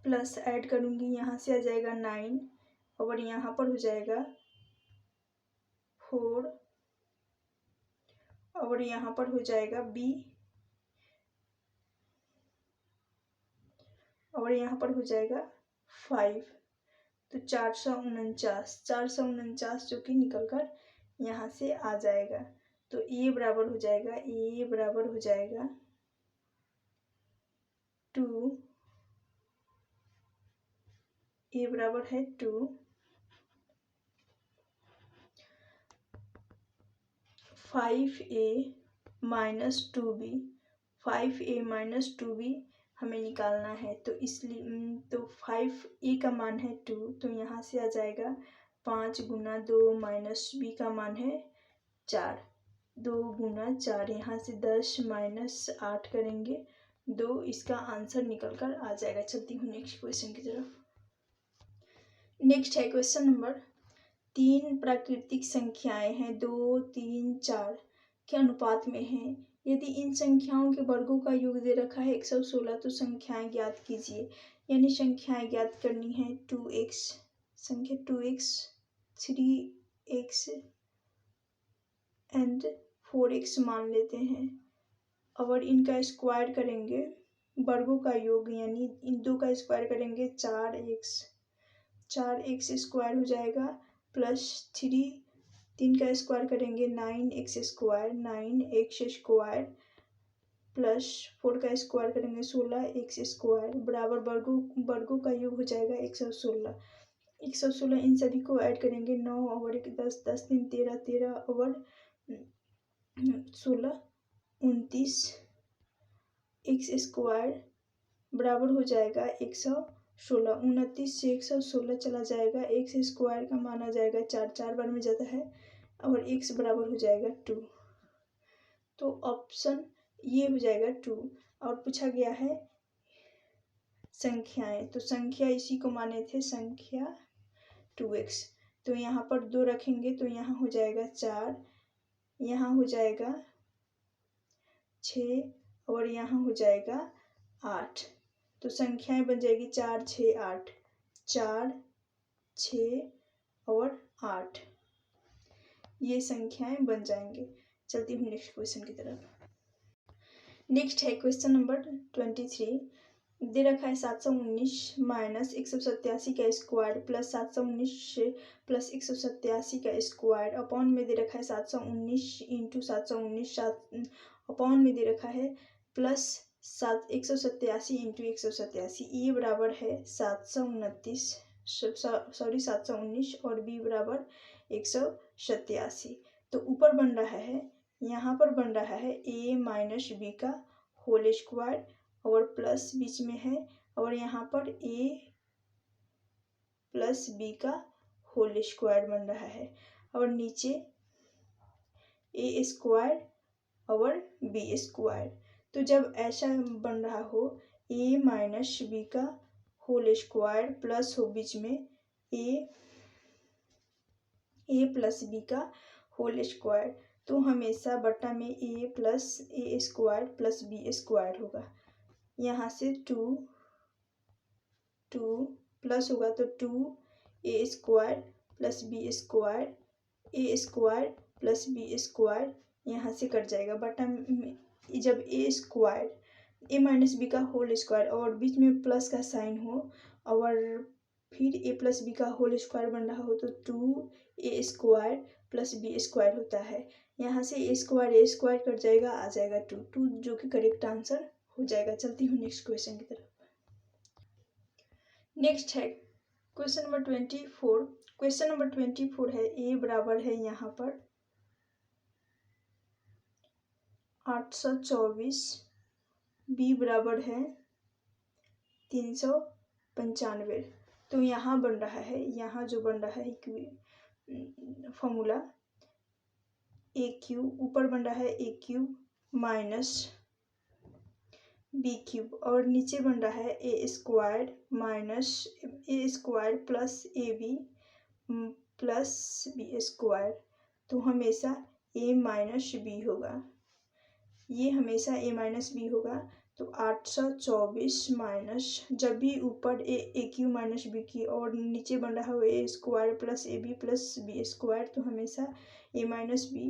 प्लस ऐड करूंगी, यहाँ से आ जाएगा 9 और यहाँ पर हो जाएगा 4 और यहाँ पर हो जाएगा b और यहाँ पर हो जाएगा 5। तो 449 जो कि निकल कर यहाँ से आ जाएगा। तो ए बराबर हो जाएगा 2, ए बराबर है 2, 5a minus 2b, 5a minus 2b हमें निकालना है। तो इसलिए तो 5a का मान है 2, तो यहाँ से आ जाएगा 5 गुना 2 माइनस b का मान है 4, 2 गुना 4, यहाँ से 10 माइनस 8 करेंगे 2, इसका आंसर निकल कर आ जाएगा। चलती हूँ नेक्स्ट क्वेश्चन की तरफ। नेक्स्ट है क्वेश्चन नंबर 3 प्राकृतिक संख्याएं हैं 2, 3, 4 के अनुपात में हैं। यदि इन संख्याओं के वर्गों का योग दे रखा है 116, तो संख्याएं ज्ञात कीजिए। यानी संख्याएं ज्ञात करनी है 2x, संख्या 2x, 3x एंड 4x मान लेते हैं। और इनका स्क्वायर करेंगे, वर्गों का योग यानी इन दो का स्क्वायर करेंगे 4x, 4x स्क्वायर हो जाएगा प्लस 3 का स्क्वायर करेंगे 9x square, 9x square plus 4 का स्क्वायर करेंगे 16x स्क्वायर बराबर वर्गों का योग हो जाएगा 116। 116 इन सभी को ऐड करेंगे 9 और 1 10, 10 3 13, 13 और 16 29 x स्क्वायर बराबर हो जाएगा 116। 29 से 116 चला जाएगा, एक्स स्क्वायर का मान आ जाएगा 4, 4 बार में जाता है और x बराबर हो जाएगा 2। तो ऑप्शन ये हो जाएगा 2। और पूछा गया है संख्याएं, तो संख्या इसी को माने थे संख्या 2x। तो यहाँ पर 2 रखेंगे तो यहाँ हो जाएगा 4, यहाँ हो जाएगा 6 और यहाँ हो जाएगा 8। तो संख्याएं बन जाएगी 4, 6, 8, 4, 6 और 8, ये संख्याएं बन जाएंगे। चलती हूँ नेक्स्ट क्वेश्चन की तरफ। नेक्स्ट है क्वेश्चन नंबर 23। दे रखा है 719 माइनस 187 का स्क्वायर प्लस 719 प्लस 187 का स्क्वायर अपॉन में दे रखा है 719 इंटू 719 अपॉन में दे रखा है प्लस 187 इंटू 187। ए बराबर है 719 और बी बराबर 187। तो ऊपर बन रहा है, यहाँ पर बन रहा है a माइनस बी का होल स्क्वायर और प्लस बीच में है और यहाँ पर a प्लस बी का होल स्क्वायर बन रहा है और नीचे a स्क्वायर और बी स्क्वायर। तो जब ऐसा बन रहा हो a माइनस बी का होल स्क्वायर प्लस हो बीच में a प्लस बी का होल स्क्वायर, तो हमेशा बटा में a plus a square plus B square होगा। यहाँ से 2 प्लस होगा तो 2a square plus B square, A square plus B square यहाँ से कट जाएगा। बटा में जब A square A minus B का होल स्क्वायर और बीच में प्लस का साइन हो और फिर ए प्लस बी का होल स्क्वायर बन रहा हो तो 2a square plus B square होता है। यहाँ से ए स्क्वायर कट जाएगा, आ जाएगा 2 जो कि करेक्ट आंसर हो जाएगा। चलती हूँ नेक्स्ट क्वेश्चन की तरफ। नेक्स्ट है क्वेश्चन नंबर 24। क्वेश्चन नंबर 24 है ए बराबर है यहाँ पर 824, बी बराबर है 395। तो यहाँ बन रहा है, यहाँ जो बन रहा है फॉर्मूला ए क्यूब, ऊपर बन रहा है A cube minus B cube और नीचे बन रहा है A square minus A square plus A B plus B square. तो हमेशा ए माइनस बी होगा, ये हमेशा ए माइनस बी होगा। तो 824 माइनस, जब भी ऊपर ए क्यू माइनस बी की और नीचे बन रहा हो A square plus A B plus B square, तो हमेशा ए माइनस बी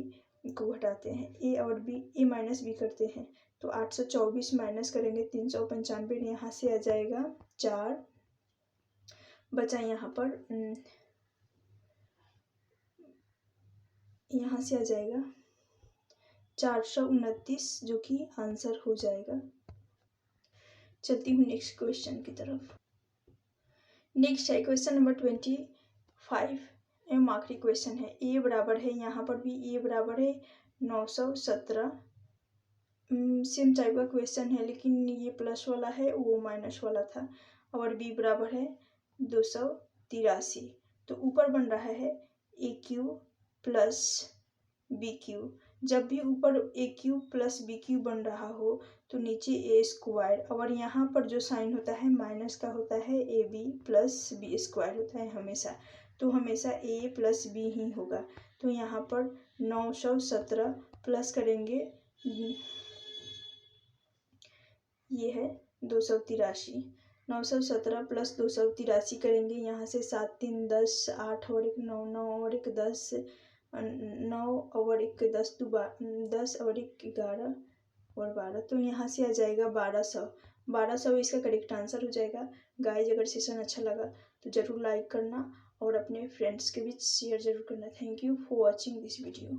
को घटाते हैं, ए और बी ए माइनस बी करते हैं। तो 824 माइनस करेंगे 395, यहाँ से आ जाएगा 4, बचा यहाँ पर यहाँ से आ जाएगा 429 जो कि आंसर हो जाएगा। चलती हूँ नेक्स्ट क्वेश्चन की तरफ। नेक्स्ट है क्वेश्चन नंबर 25 एवं आखिरी क्वेश्चन है। ए बराबर है, यहाँ पर भी ए बराबर है 917। सेम टाइप का क्वेश्चन है लेकिन ये प्लस वाला है, वो माइनस वाला था। और बी बराबर है 283। तो ऊपर बन रहा है ए क्यू प्लस बी क्यू। जब भी ऊपर ए क्यू प्लस बी क्यू बन रहा हो तो नीचे ए स्क्वायर, और यहाँ पर जो साइन होता है माइनस का होता है, a B plus B square होता है हमेशा। तो हमेशा ए प्लस बी ही होगा। तो यहाँ पर 917 प्लस करेंगे, ये है 283। 917 प्लस 283 करेंगे, यहाँ से 7 3 10, 8 और 1 9, 9 और 1 10, 9 और 1 10, 10 और 1 11 और 12। तो यहाँ से आ जाएगा 1200। 1200 इसका करेक्ट आंसर हो जाएगा। गाइज अगर सेशन अच्छा लगा तो ज़रूर लाइक करना और अपने फ्रेंड्स के बीच शेयर जरूर करना। Thank you for watching this video.